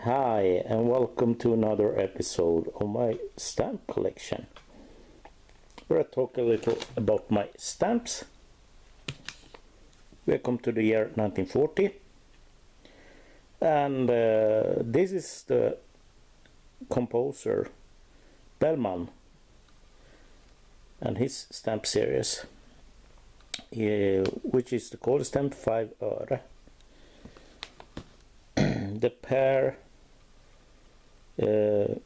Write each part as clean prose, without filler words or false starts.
Hi, and welcome to another episode of my stamp collection, where I talk a little about my stamps. We come to the year 1940, and this is the composer Bellman and his stamp series, which is the cold stamp 5 öre. The pair 5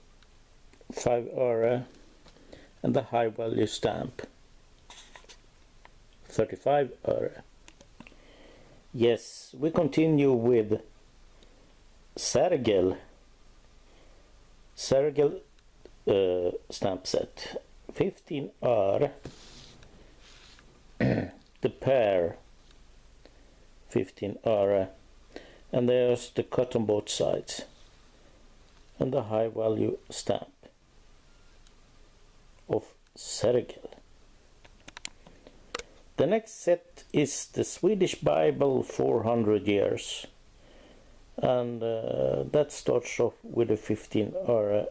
öre and the high value stamp 35 öre. Yes, we continue with Sergel stamp set 15 öre. The pair 15 öre, and there's the cut on both sides and the high value stamp of Sergel. The next set is the Swedish Bible 400 years, and that starts off with a 15 öre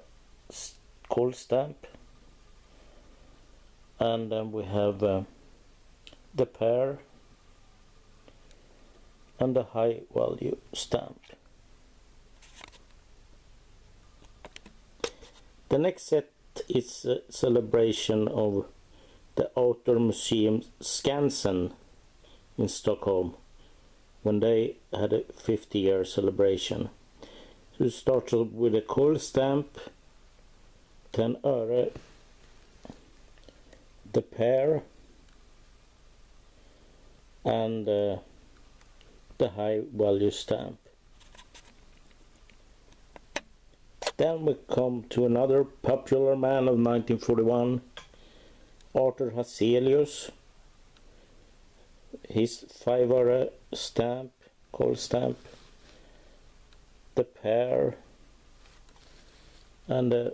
cold stamp, and then we have the pair and the high value stamp. The next set is a celebration of the Outdoor Museum Skansen in Stockholm, when they had a 50-year celebration. So it starts with a cold stamp 10 öre, the pair and the high value stamp. Then we come to another popular man of 1941, Arthur Hazelius. His 5 öre stamp, cold stamp, the pair and the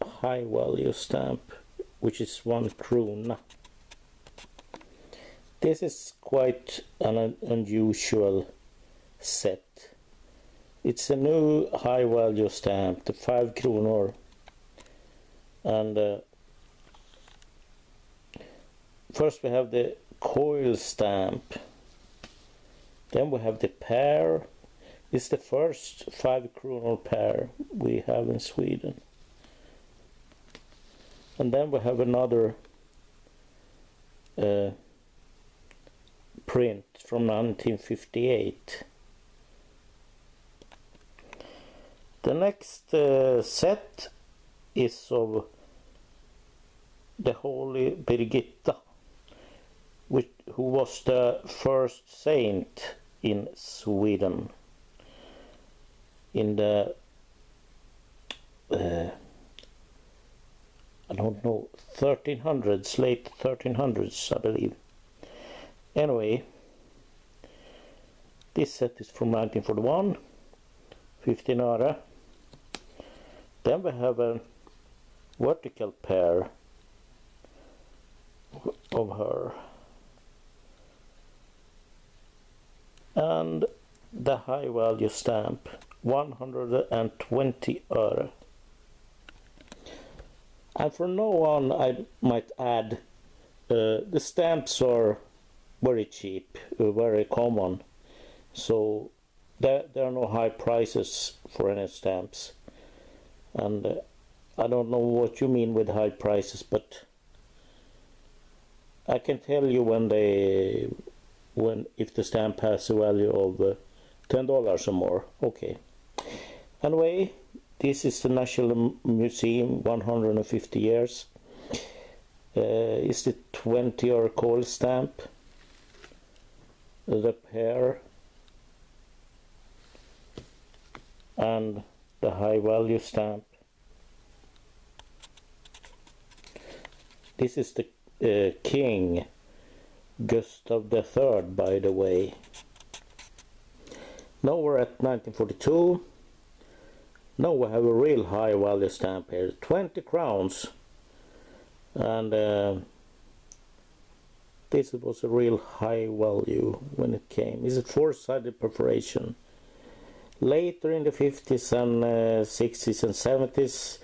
high value stamp, which is 1 krona. This is quite an unusual set. It's a new high value stamp, the 5 kronor. And first we have the coil stamp. Then we have the pair. It's the first 5 kronor pair we have in Sweden. And then we have another print from 1958. The next set is of the Holy Birgitta, who was the first saint in Sweden in the I don't know, 1300s, late 1300s, I believe. Anyway, this set is from 1941, 15 öre. Then we have a vertical pair of her, and the high value stamp 120 öre. And from now on, I might add, the stamps are very cheap, very common, so there are no high prices for any stamps. And I don't know what you mean with high prices, but I can tell you if the stamp has a value of $10 or more. Okay. Anyway, this is the National Museum 150 years. It's the 20 öre cold stamp, the pair and the high value stamp. This is the King Gustav III, by the way. Now we're at 1942. Now we have a real high value stamp here, 20 crowns, and this was a real high value when it came. It's a 4-sided perforation. Later in the 50s and 60s and 70s,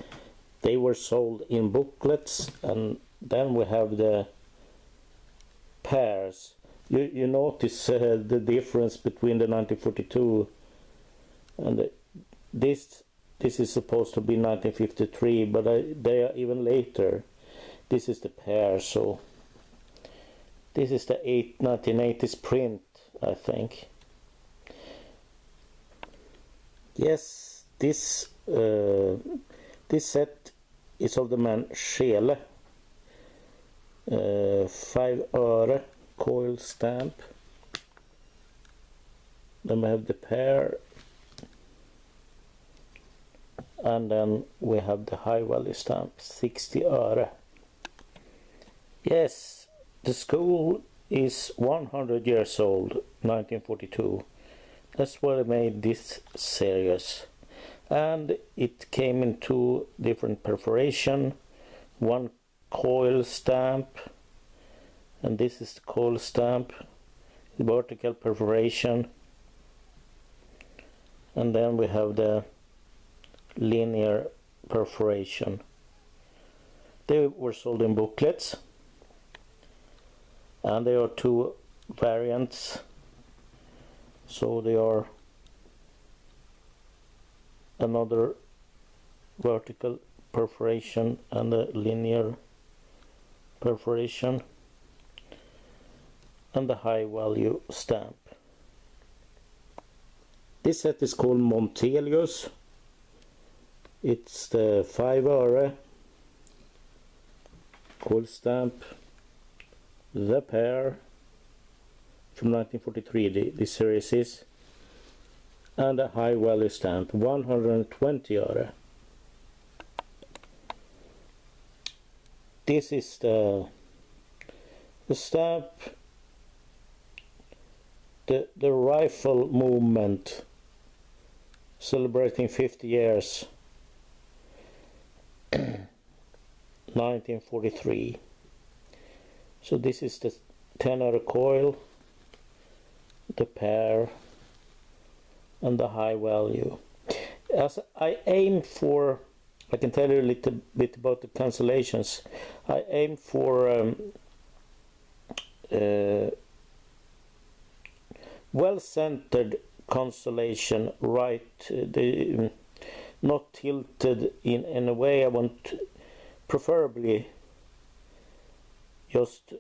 they were sold in booklets, and then we have the pairs. You notice the difference between the 1942 and this is supposed to be 1953, but they are even later. This is the pair, so this is the 1980s print, I think. Yes, this set is of the man Scheele. 5 öre coil stamp. Then we have the pair, and then we have the high value stamp, 60 öre. Yes, the school is 100 years old, 1942. That's why I made this series. And it came in 2 different perforation, one coil stamp, and this is the coil stamp, the vertical perforation, and then we have the linear perforation. They were sold in booklets, and there are 2 variants. So they are another vertical perforation and a linear perforation, and the high value stamp. This set is called Montelius. It's the 5 öre coil stamp, the pair from 1943, the series is, and a high value stamp, 120 öre. This is the stamp, the rifle movement celebrating 50 years, 1943. So this is the 10 öre coil, the pair, and the high value. As I aim for, I can tell you a little bit about the cancellations. I aim for well-centered constellation, right, not tilted in a way. I want preferably just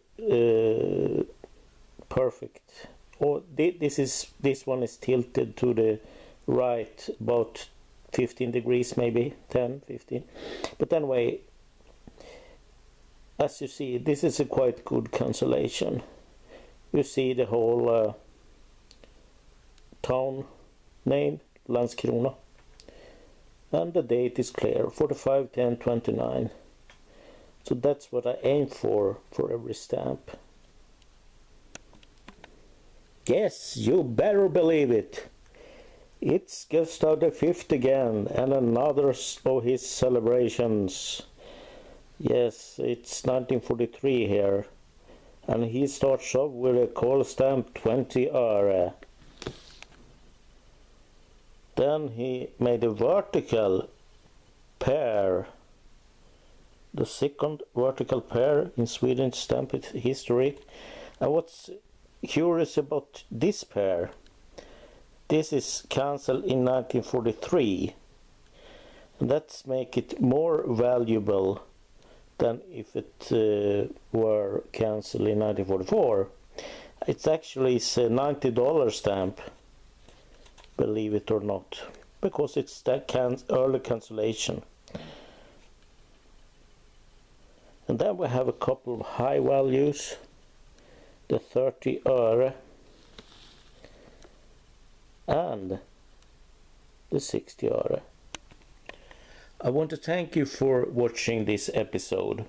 perfect. Or this one is tilted to the right about 15 degrees, maybe 10, 15. But anyway, as you see, this is a quite good cancellation. You see the whole town name, Landskrona, and the date is clear, 45/10/29. So that's what I aim for every stamp. Yes, you better believe it. It's Gustav V again, and another of his celebrations. Yes, it's 1943 here, and he starts off with a coil stamp 20 öre. Then he made a vertical pair, the second vertical pair in Swedish stamp history. And what's curious about this pair, this is cancelled in 1943, and that's make it more valuable than if it were cancelled in 1944. It's actually a $90 stamp, believe it or not, because it's that early cancellation. And then we have a couple of high values, the 30 öre and the 60 öre. I want to thank you for watching this episode,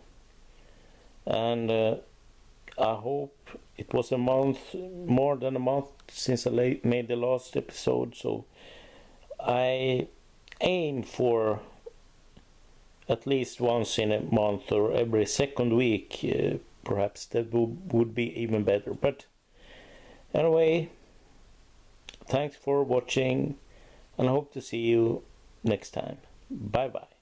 and I hope it was a month, more than a month since I made the last episode, so I aim for at least once in a month or every second week. Perhaps that would be even better. But anyway, thanks for watching, and I hope to see you next time. Bye bye.